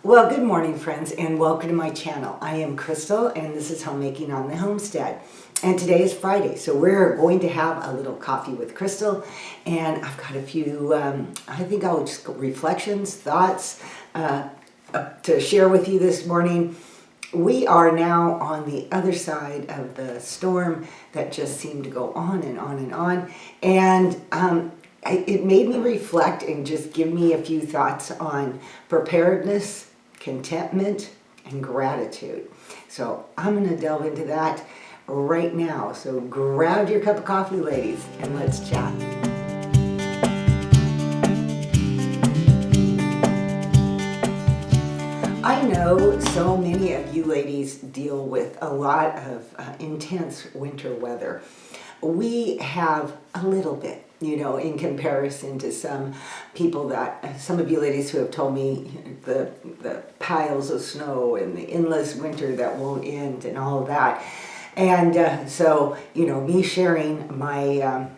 Well, good morning, friends, and welcome to my channel. I am Crystal, and this is Homemaking on the Homestead. And today is Friday, so we're going to have a little coffee with Crystal. And I've got a few, I think I'll just go reflections, thoughts to share with you this morning. We are now on the other side of the storm that just seemed to go on and on and on. And it made me reflect and just give me a few thoughts on preparedness, contentment, and gratitude. So I'm going to delve into that right now. So grab your cup of coffee, ladies, and let's chat. I know so many of you ladies deal with a lot of intense winter weather. We have a little bit, in comparison to some people some of you ladies who have told me the piles of snow and the endless winter that won't end and all of that. And so, me sharing my,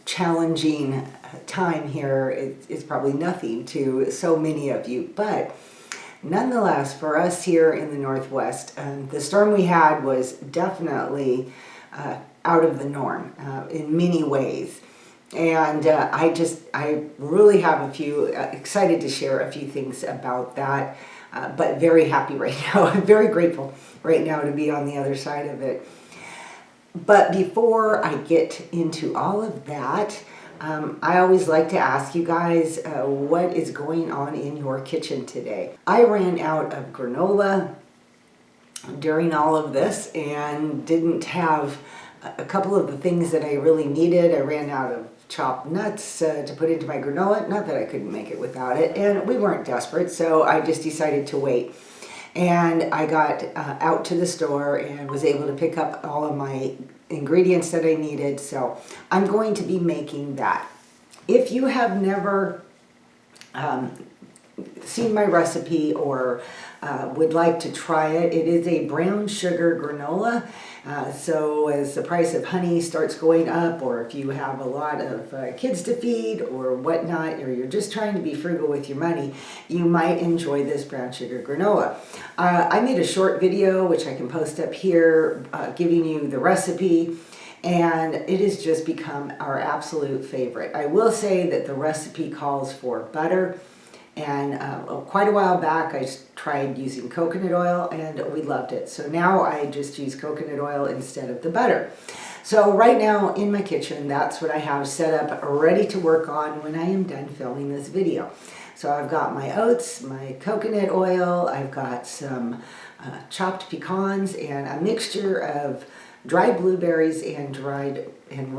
challenging time here is probably nothing to so many of you. But nonetheless, for us here in the Northwest, the storm we had was definitely out of the norm in many ways. And I really have excited to share a few things about that, but very happy right now. I'm very grateful right now to be on the other side of it. But before I get into all of that, I always like to ask you guys what is going on in your kitchen today. I ran out of granola during all of this and didn't have a couple of the things that I really needed. I ran out of chopped nuts to put into my granola. Not that I couldn't make it without it, and we weren't desperate, so I just decided to wait. And I got out to the store and was able to pick up all of my ingredients that I needed, so I'm going to be making that. If you have never seen my recipe or would like to try it, it is a brown sugar granola. So as the price of honey starts going up, or if you have a lot of kids to feed or whatnot, or you're just trying to be frugal with your money, you might enjoy this brown sugar granola. I made a short video, which I can post up here, giving you the recipe, and it has just become our absolute favorite. I will say that the recipe calls for butter. And quite a while back, I tried using coconut oil, and we loved it. So now I just use coconut oil instead of the butter. So right now in my kitchen, that's what I have set up, ready to work on when I am done filming this video. So I've got my oats, my coconut oil, I've got some chopped pecans, and a mixture of dried blueberries and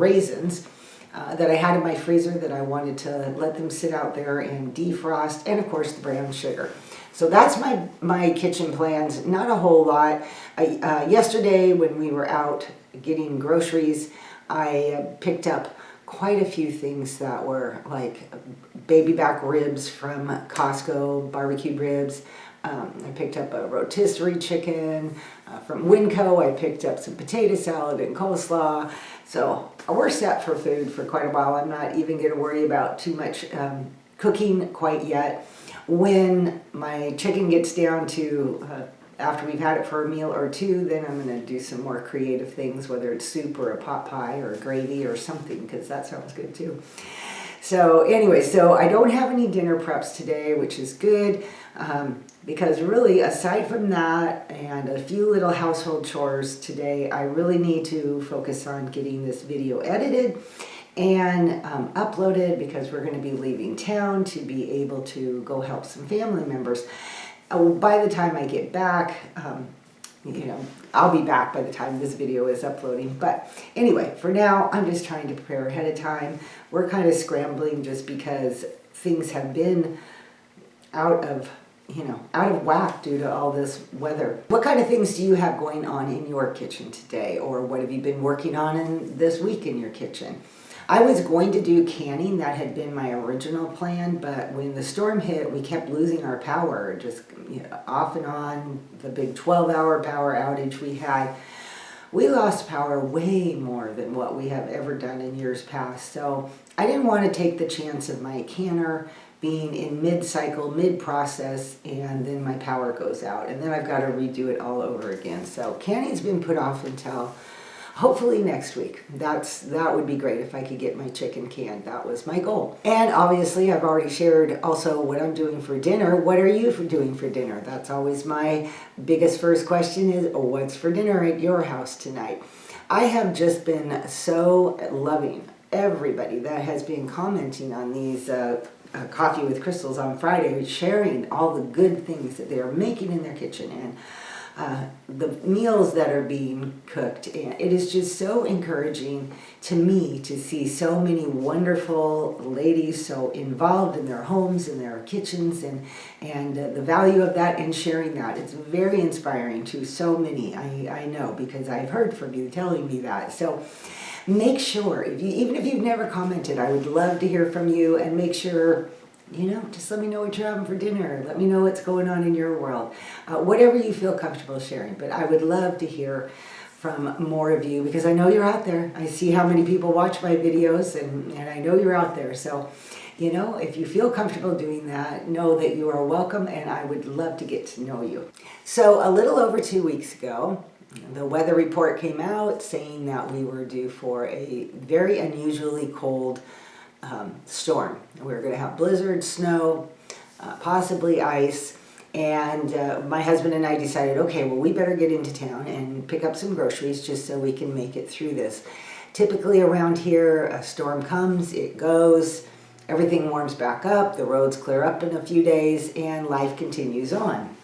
raisins. That I had in my freezer that I wanted to let them sit out there and defrost, and of course the brown sugar. So that's my kitchen plans, not a whole lot. Yesterday when we were out getting groceries, I picked up quite a few things that were like baby back ribs from Costco, barbecued ribs. I picked up a rotisserie chicken from Winco. I picked up some potato salad and coleslaw. So we're set for food for quite a while. I'm not even going to worry about too much cooking quite yet. When my chicken gets down to, after we've had it for a meal or two, then I'm going to do some more creative things, whether it's soup or a pot pie or a gravy or something, because that sounds good too. So anyway, so I don't have any dinner preps today, which is good, because really aside from that and a few little household chores today, I really need to focus on getting this video edited and uploaded, because we're going to be leaving town to be able to go help some family members. By the time I get back, I'll be back by the time this video is uploading. But anyway, for now, I'm just trying to prepare ahead of time. We're kind of scrambling just because things have been out of whack due to all this weather. What kind of things do you have going on in your kitchen today? Or what have you been working on this week in your kitchen? I was going to do canning. That had been my original plan, but when the storm hit, we kept losing our power, just off and on, the big 12-hour power outage we had. We lost power way more than what we have ever done in years past, so I didn't want to take the chance of my canner being in mid-cycle, mid-process, and then my power goes out. And then I've got to redo it all over again. So canning's been put off until hopefully next week. That would be great if I could get my chicken canned. That was my goal. And obviously I've already shared also what I'm doing for dinner. What are you doing for dinner? That's always my biggest first question is, what's for dinner at your house tonight? I have just been so loving everybody that has been commenting on these Coffee with Crystals on Friday, sharing all the good things that they're making in their kitchen and the meals that are being cooked. And it is just so encouraging to me to see so many wonderful ladies so involved in their homes and their kitchens, and the value of that and sharing that. It's very inspiring to so many, I know, because I've heard from you telling me that. So make sure, even if you've never commented, I would love to hear from you, and make sure, just let me know what you're having for dinner. Let me know what's going on in your world. Whatever you feel comfortable sharing. But I would love to hear from more of you, because I know you're out there. I see how many people watch my videos, and I know you're out there. So, if you feel comfortable doing that, know that you are welcome, and I would love to get to know you. So a little over 2 weeks ago, the weather report came out saying that we were due for a very unusually cold storm. We were going to have blizzard, snow, possibly ice, and my husband and I decided, okay, well, we better get into town and pick up some groceries just so we can make it through this. Typically around here, a storm comes, it goes, everything warms back up, the roads clear up in a few days, and life continues on.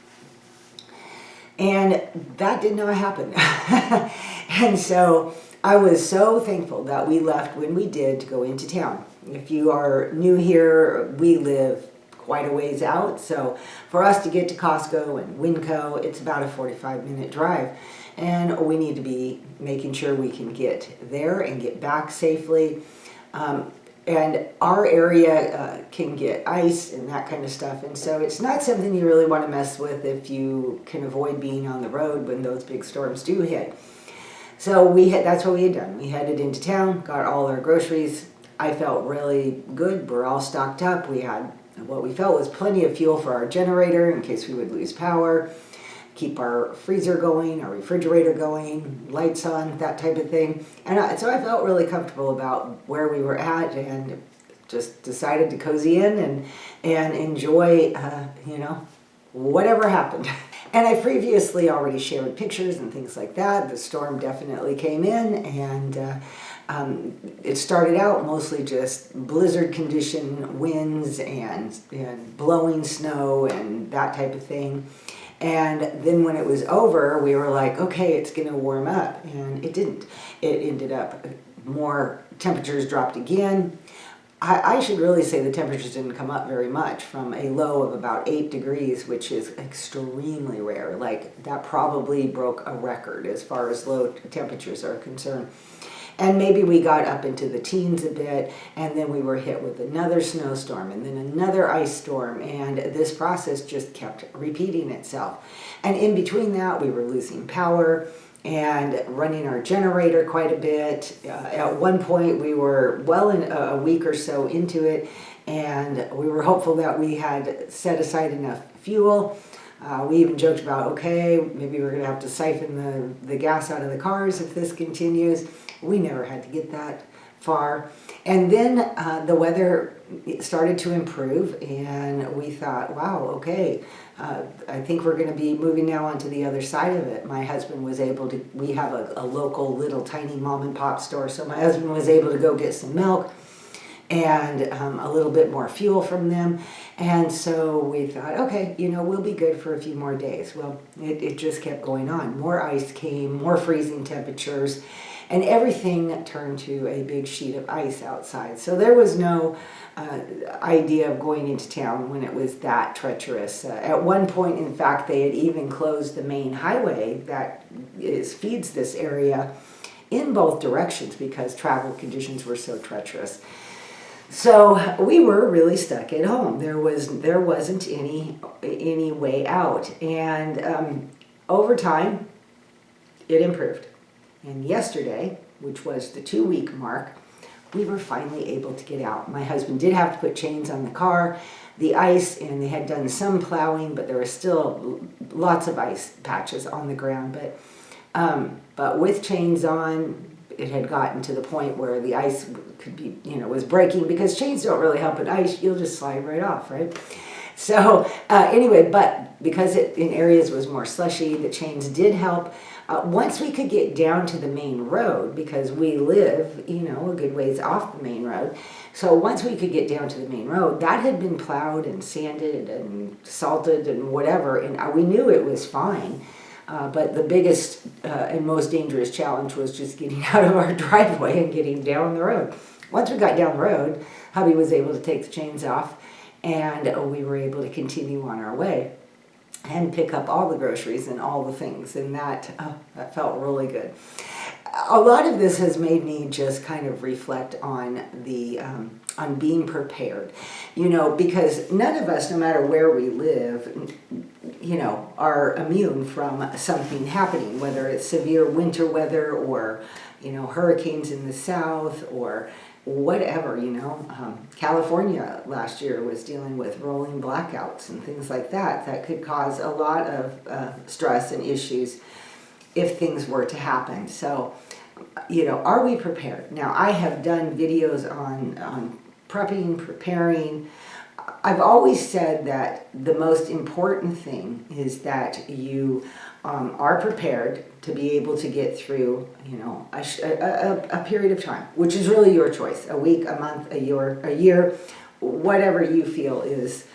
And that did not happen. And so I was so thankful that we left when we did to go into town. If you are new here, we live quite a ways out. So for us to get to Costco and Winco, it's about a 45-minute drive. And we need to be making sure we can get there and get back safely. And our area can get ice and that kind of stuff. And so it's not something you really want to mess with if you can avoid being on the road when those big storms do hit. So that's what we had done. We headed into town, got all our groceries. I felt really good. We're all stocked up. We had what we felt was plenty of fuel for our generator in case we would lose power, keep our freezer going, our refrigerator going, lights on, that type of thing. And so I felt really comfortable about where we were at, and just decided to cozy in and enjoy, whatever happened. And I previously already shared pictures and things like that. The storm definitely came in, and it started out mostly just blizzard condition, winds and blowing snow and that type of thing. And then when it was over, we were like, okay, it's going to warm up. And it didn't. It ended up, more temperatures dropped again. I should really say the temperatures didn't come up very much, from a low of about 8 degrees, which is extremely rare. Like, that probably broke a record as far as low temperatures are concerned. And maybe we got up into the teens a bit, and then we were hit with another snowstorm and then another ice storm, and this process just kept repeating itself. And in between that, we were losing power and running our generator quite a bit. At one point, we were well in a week or so into it, and we were hopeful that we had set aside enough fuel. We even joked about, okay, maybe we're going to have to siphon the gas out of the cars if this continues. We never had to get that far. And then the weather started to improve, and we thought, wow, okay, I think we're going to be moving now onto the other side of it. My husband was able to, we have a local little tiny mom and pop store, so my husband was able to go get some milk and a little bit more fuel from them. And so we thought, okay, we'll be good for a few more days. Well, it just kept going on. More ice came, more freezing temperatures, and everything turned to a big sheet of ice outside. So there was no idea of going into town when it was that treacherous. At one point, in fact, they had even closed the main highway that feeds this area in both directions because travel conditions were so treacherous. So we were really stuck at home. There wasn't any way out. And over time, it improved. And yesterday, which was the 2-week mark, we were finally able to get out. My husband did have to put chains on the car. the ice, and they had done some plowing, but there were still lots of ice patches on the ground. But with chains on, it had gotten to the point where the ice could be, was breaking, because chains don't really help in ice. You'll just slide right off, right? So anyway, but because it in areas was more slushy, the chains did help. Once we could get down to the main road, because we live, a good ways off the main road. So once we could get down to the main road, that had been plowed and sanded and salted and whatever, and we knew it was fine. But the biggest and most dangerous challenge was just getting out of our driveway and getting down the road. Once we got down the road, hubby was able to take the chains off, and we were able to continue on our way and pick up all the groceries and all the things, and that felt really good. A lot of this has made me just kind of reflect on on being prepared, because none of us, no matter where we live, are immune from something happening, whether it's severe winter weather or, hurricanes in the south or whatever, California last year was dealing with rolling blackouts and things like that could cause a lot of stress and issues if things were to happen. So, are we prepared? Now, I have done videos on prepping, preparing. I've always said that the most important thing is that you are prepared to be able to get through, a period of time, which is really your choice, a week, a month, a year, whatever you feel is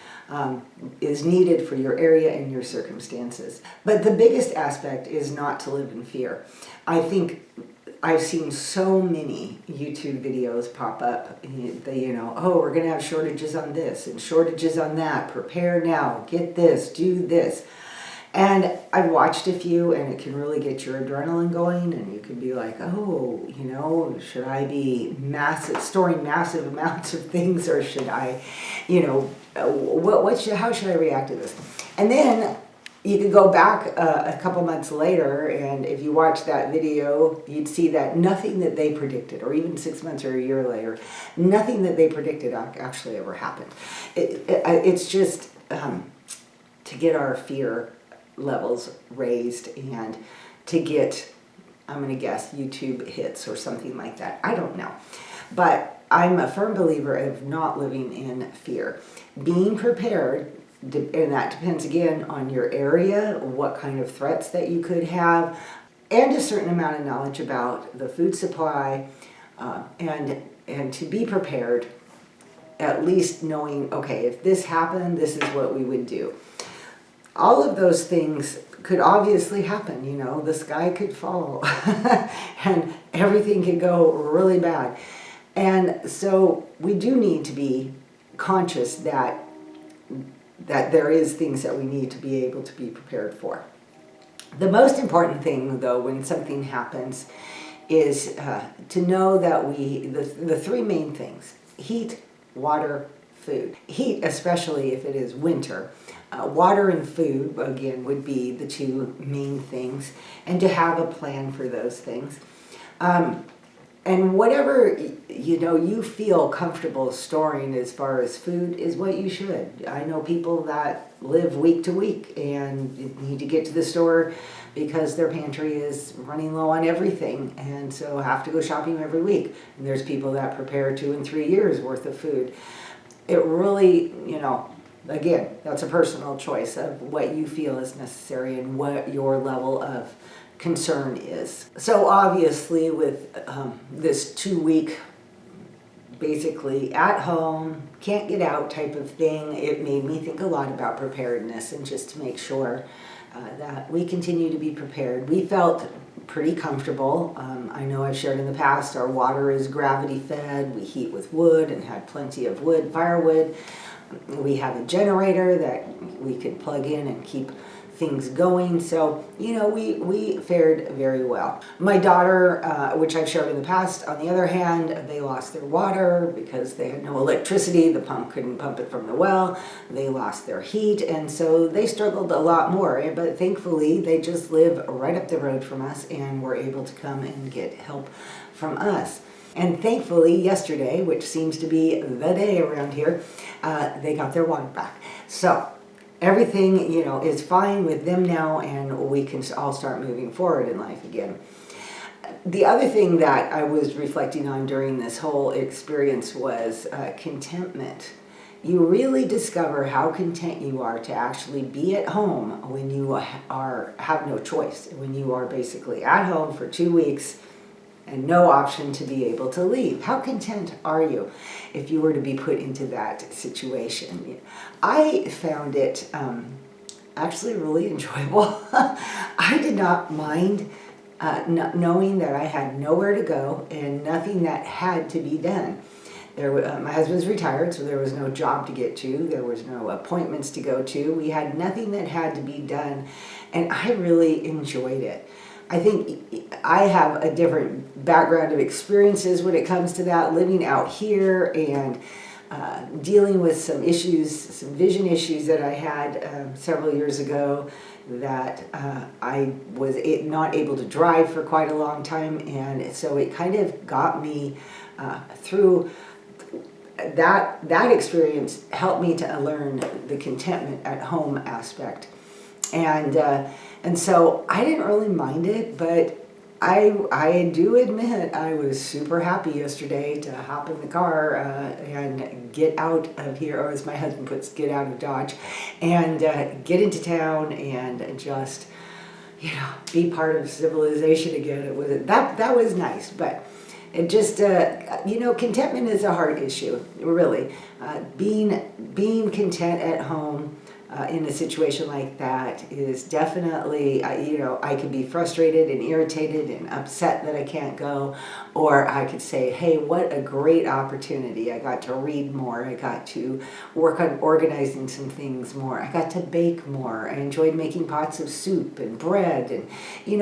needed for your area and your circumstances. But the biggest aspect is not to live in fear. I think I've seen so many YouTube videos pop up, we're going to have shortages on this and shortages on that, prepare now, get this, do this. And I've watched a few, and it can really get your adrenaline going, and you can be like, should I be storing massive amounts of things, or should I, how should I react to this? And then you could go back a couple months later, and if you watch that video, you'd see that nothing that they predicted, or even 6 months or a year later, nothing that they predicted actually ever happened. It's just to get our fear levels raised and to get, I'm going to guess, YouTube hits or something like that. I don't know. But I'm a firm believer of not living in fear. Being prepared, and that depends again on your area, what kind of threats that you could have, and a certain amount of knowledge about the food supply, and to be prepared, at least knowing, okay, if this happened, this is what we would do. All of those things could obviously happen, the sky could fall and everything could go really bad. And so we do need to be conscious that there is things that we need to be able to be prepared for. The most important thing, though, when something happens is to know that the three main things: heat, water, food. Heat, especially if it is winter. Water and food, again, would be the two main things, and to have a plan for those things. And whatever, you feel comfortable storing as far as food is what you should. I know people that live week to week and need to get to the store because their pantry is running low on everything, and so have to go shopping every week. And there's people that prepare 2 and 3 years worth of food. It really, again, that's a personal choice of what you feel is necessary and what your level of concern is. So obviously with this 2-week, basically at home, can't get out type of thing, it made me think a lot about preparedness, and just to make sure that we continue to be prepared. We felt pretty comfortable. I know I've shared in the past, our water is gravity fed. We heat with wood and had plenty of wood, firewood. We have a generator that we could plug in and keep things going. So, we fared very well. My daughter, which I've shared in the past, on the other hand, they lost their water because they had no electricity. The pump couldn't pump it from the well. They lost their heat, and so they struggled a lot more. But thankfully, they just live right up the road from us and were able to come and get help from us. And thankfully, yesterday, which seems to be the day around here, they got their water back. So everything, is fine with them now, and we can all start moving forward in life again. The other thing that I was reflecting on during this whole experience was contentment. You really discover how content you are to actually be at home when you have no choice, when you are basically at home for 2 weeks and no option to be able to leave. How content are you if you were to be put into that situation? I found it actually really enjoyable. I did not mind knowing that I had nowhere to go and nothing that had to be done. My husband's retired, so there was no job to get to. There was no appointments to go to. We had nothing that had to be done, and I really enjoyed it. I think I have a different background of experiences when it comes to that, living out here and dealing with some issues, some vision issues that I had several years ago, that I was not able to drive for quite a long time, and so it kind of got me through that experience. Helped me to learn the contentment at home aspect, and so I didn't really mind it, but I do admit I was super happy yesterday to hop in the car and get out of here, or as my husband puts, get out of Dodge, and get into town and just, be part of civilization again. It was that was nice, but it just contentment is a hard issue, really. Being content at home. In a situation like that is definitely, I could be frustrated and irritated and upset that I can't go, or I could say, hey, what a great opportunity. I got to read more. I got to work on organizing some things more. I got to bake more. I enjoyed making pots of soup and bread and,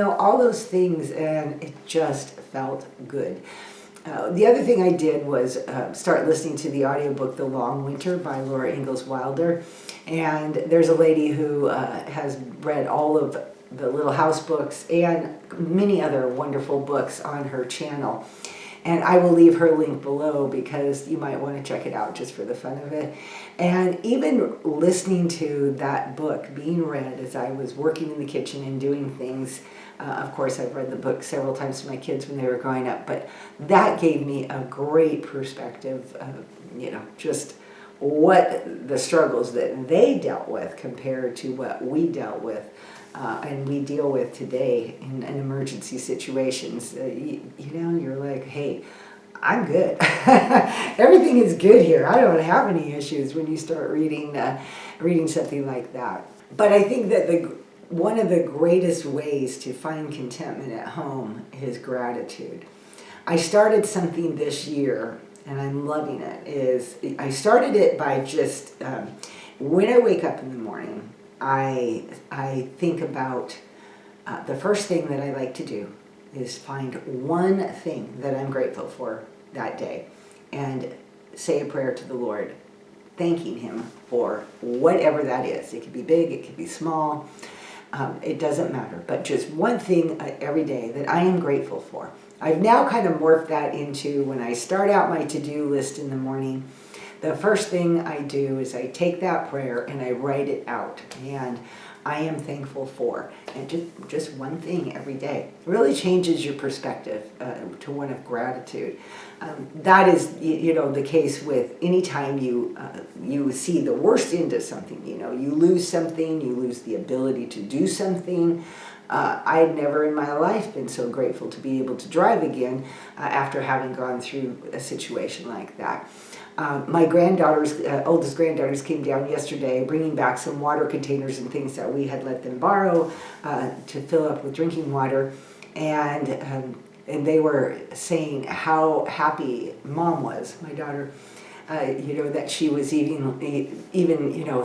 all those things, and it just felt good. The other thing I did was start listening to the audiobook The Long Winter by Laura Ingalls Wilder. And there's a lady who has read all of the Little House books and many other wonderful books on her channel. And I will leave her link below because you might want to check it out just for the fun of it. And even listening to that book being read as I was working in the kitchen and doing things, of course, I've read the book several times to my kids when they were growing up, but that gave me a great perspective of, just what the struggles that they dealt with compared to what we dealt with and we deal with today in emergency situations. You're like, hey, I'm good. Everything is good here. I don't have any issues when you start reading something like that. But I think that one of the greatest ways to find contentment at home is gratitude. I started something this year, and I'm loving it. I started it by just, when I wake up in the morning, I think about the first thing that I like to do is find one thing that I'm grateful for that day and say a prayer to the Lord, thanking Him for whatever that is. It could be big, it could be small. It doesn't matter, but just one thing every day that I am grateful for. I've now kind of morphed that into when I start out my to-do list in the morning, the first thing I do is I take that prayer and I write it out, and I am thankful for, and just one thing every day. It really changes your perspective to one of gratitude. That is, the case with any time you see the worst into something. You lose something, you lose the ability to do something. I'd never in my life been so grateful to be able to drive again after having gone through a situation like that. My oldest granddaughters came down yesterday bringing back some water containers and things that we had let them borrow to fill up with drinking water. And they were saying how happy Mom was, my daughter, that she was even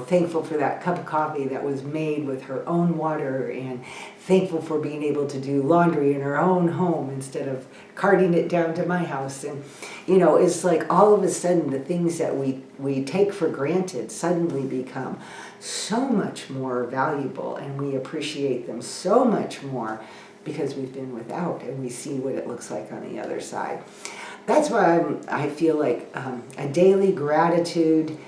thankful for that cup of coffee that was made with her own water, and thankful for being able to do laundry in her own home instead of carting it down to my house. And it's like all of a sudden the things that we take for granted suddenly become so much more valuable, and we appreciate them so much more because we've been without and we see what it looks like on the other side. that's why I feel like a daily gratitude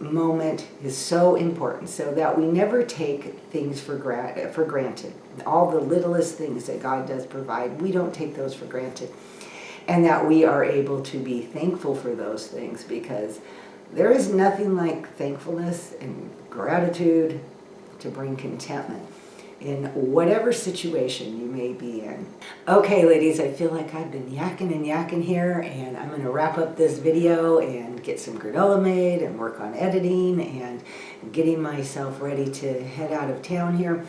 moment is so important, so that we never take things for granted. All the littlest things that God does provide, we don't take those for granted. And that we are able to be thankful for those things, because there is nothing like thankfulness and gratitude to bring contentment in whatever situation you may be in. Okay, ladies, I feel like I've been yakking here, and I'm going to wrap up this video and get some granola made and work on editing and getting myself ready to head out of town here.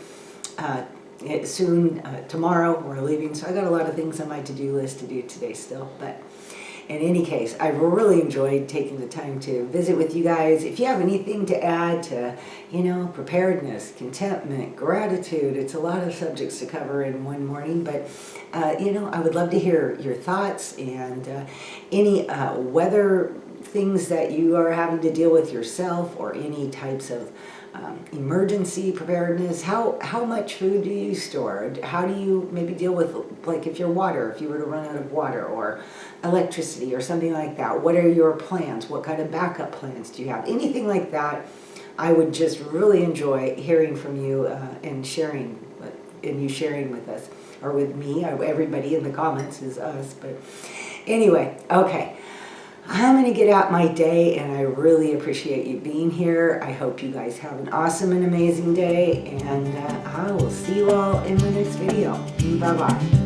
Soon, tomorrow, we're leaving, so I got a lot of things on my to-do list to do today still, but in any case, I really enjoyed taking the time to visit with you guys. If you have anything to add to, preparedness, contentment, gratitude, it's a lot of subjects to cover in one morning, but, I would love to hear your thoughts and any weather things that you are having to deal with yourself, or any types of emergency preparedness. How much food do you store? How do you maybe deal with, like, if you were to run out of water or electricity or something like that? What are your plans? What kind of backup plans do you have? Anything like that, I would just really enjoy hearing from you and you sharing with us, or with me. Everybody in the comments is us, but anyway, okay. I'm going to get out my day, and I really appreciate you being here. I hope you guys have an awesome and amazing day, and I will see you all in the next video. Bye-bye.